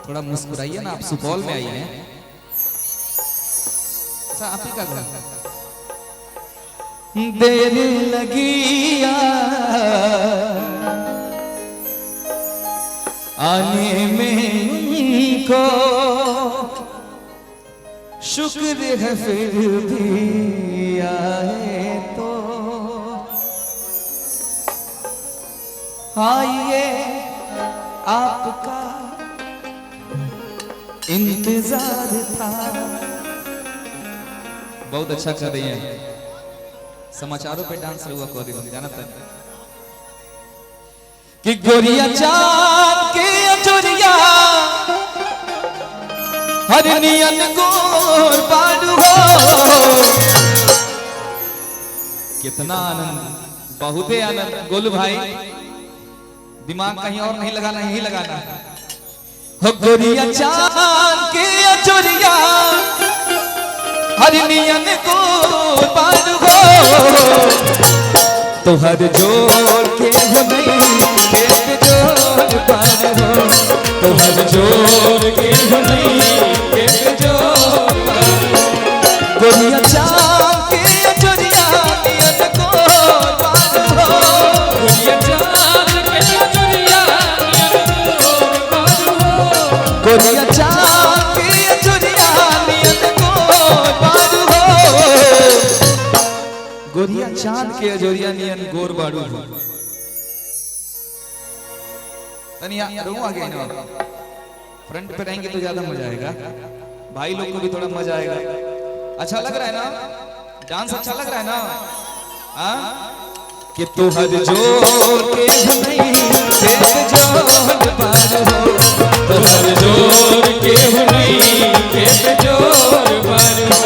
थोड़ा मुस्कुराइए ना, आप सुपौल में आई हैं। अच्छा आप ही का गाना देर लगी आने में को, शुक्र है फिर भी आए तो। आइए आपका इंतजार था। बहुत अच्छा कर रही हैं, समाचारों पे डांस हुआ कर रही जानता है कि गोरिया चांद के अचोरिया हर नियन गोर बाडू हो। कितना आनंद, बहुत ही आनंद। गोलू भाई दिमाग कहीं और नहीं लगाना, यही लगाना हो। गोरिया चांद के अचोरिया हर नियन गोर बाडू हो। तो हर जोर के हो नहीं एक जोर पार हो। तो हर जोर के हो नहीं एक जोर पार हो। गोरिया चांद के अचोरिया नियन गोर पार हो। गोरिया चांद के अचोरिया नियन गोर पार हो। गोरिया चांद के अचोरिया नियन गोर पार हो। गोरिया चांद के अजोरिया नियन गोर बाड़ू हो। तनिया रहूं आगे ना, फ्रंट पे रहेंगे तो ज्यादा मजा आएगा, भाई लोग को भी थोड़ा मजा आएगा। अच्छा लग रहा है ना डांस, अच्छा लग रहा है ना? हाँ कि तू हर जोर के नहीं एक जोर पार हो। तो हर जोर के नहीं एक जोर पार हो।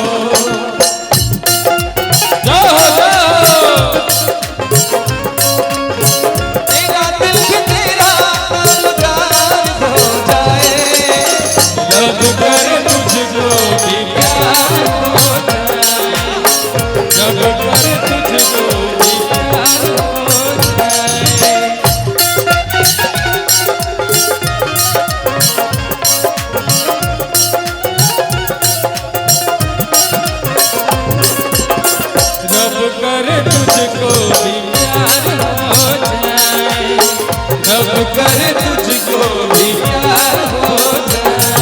करे तुझको भी प्यार हो जाए।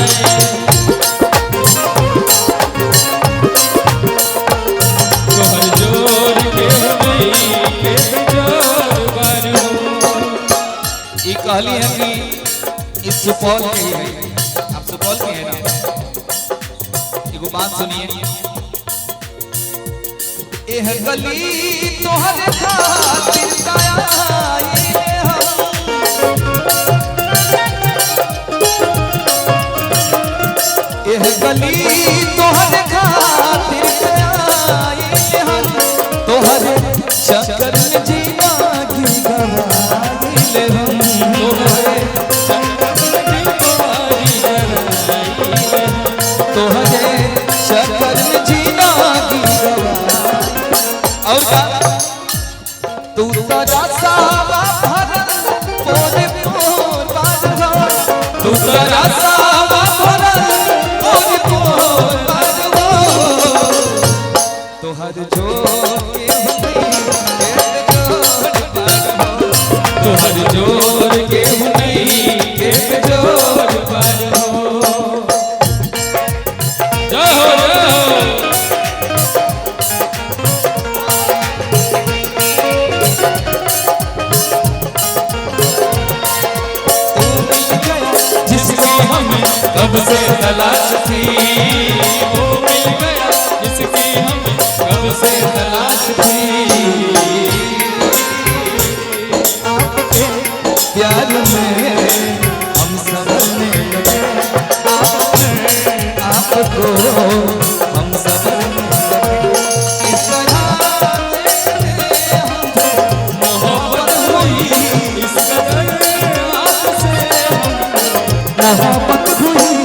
तो हर जोर के नहीं के जोर बार हो। ये कहली है कि इस सुपौल के है, आप सुपौल के हैं ना। एगो बात सुनिए, एह गली तोहर खातिर आए गली तोहर खातिर आए हम। तोहर चक्कर में जीना की गवाइले हम। तोहरे चक्कर में जीना की गवाइले हम। तोहरे चक्कर में जीना की गवाइले। और का तू तो रासावा भरल पोरे पोर बार हो। तू तो रासावा भरल तो हर जोर के नहीं जोर पार हो। तो हर जोर के नहीं एक जोर पार हो। जाओ जिसको हमें कब से तलाश थी, वो मिल गया जिसकी हमें कब से तलाश थी। आपके प्यार में हम संभलने लगे। आपको हम संभलने लगे। इस तरह से मोहब्बत हुई, इस कदर आपसे मोहब्बत हुई।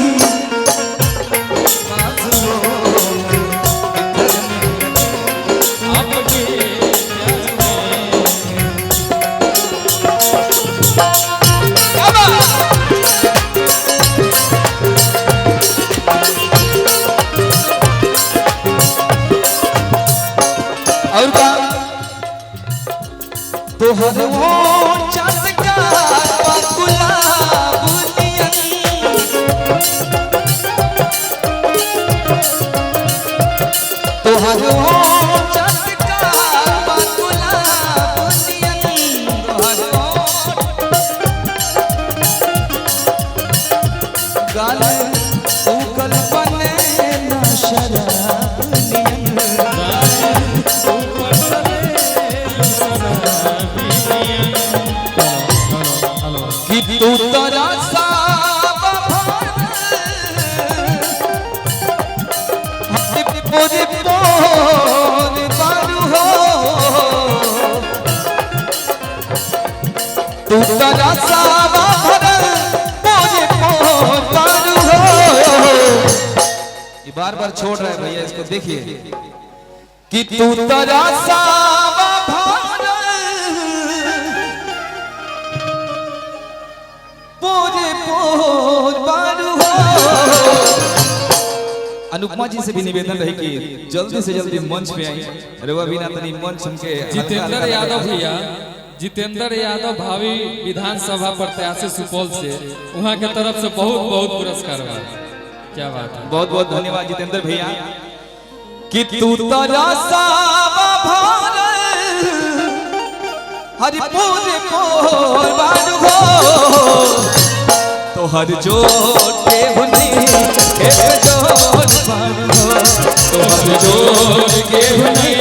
तोहर होठ चटकार गुलाब नियन तोहर होठ चटकार गुलाब नियन तोहर होठ गाल उकल बने ना शराब नियन कि तू तोरा साब पूरे पोर बारू हो तू तोरा साब पूरे पोर बारू हो। ये बार बार छोड़ रहा है भैया, इसको देखिए कि तू तोरा साब पूरे पोर बारू हो। अनुपमा जी से भी निवेदन रही कि जल्दी से जल्दी मंच पे आई। रेवा बिना तनी मंच हमके जितेंद्र यादव भैया, जितेंद्र यादव भावी विधानसभा प्रत्याशी सुपौल से, वहाँ के तरफ से बहुत बहुत पुरस्कार हुआ। क्या बात है, बहुत बहुत धन्यवाद जितेंद्र भैया। कि तू तोरा सावा भारत हरि पूरे पोर बारू हो तो हर जोटे हुनी के जोर बारू हो तो हर जोर के हुनी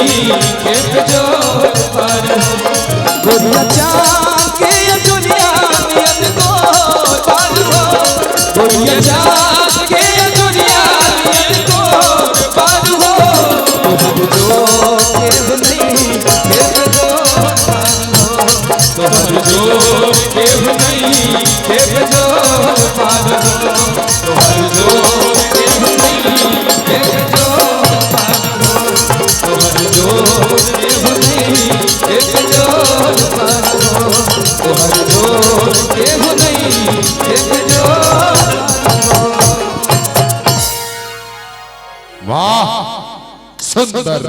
के जोर बारू हो गोरिया चाँद के दुनिया में को बारू हो गोरिया चाँद के दुनिया में को बारू हो तो हर जोर के हुनी के जोर बारू हो तो हर जोर के हुनी के जोर बारू हो तो हर जोर के हुनी के जोर बारू हो तो हर जोर के हुनी के जोर बारू हो तो हर जोर के हुनी के जोर बारू हो। वाह सुंदर।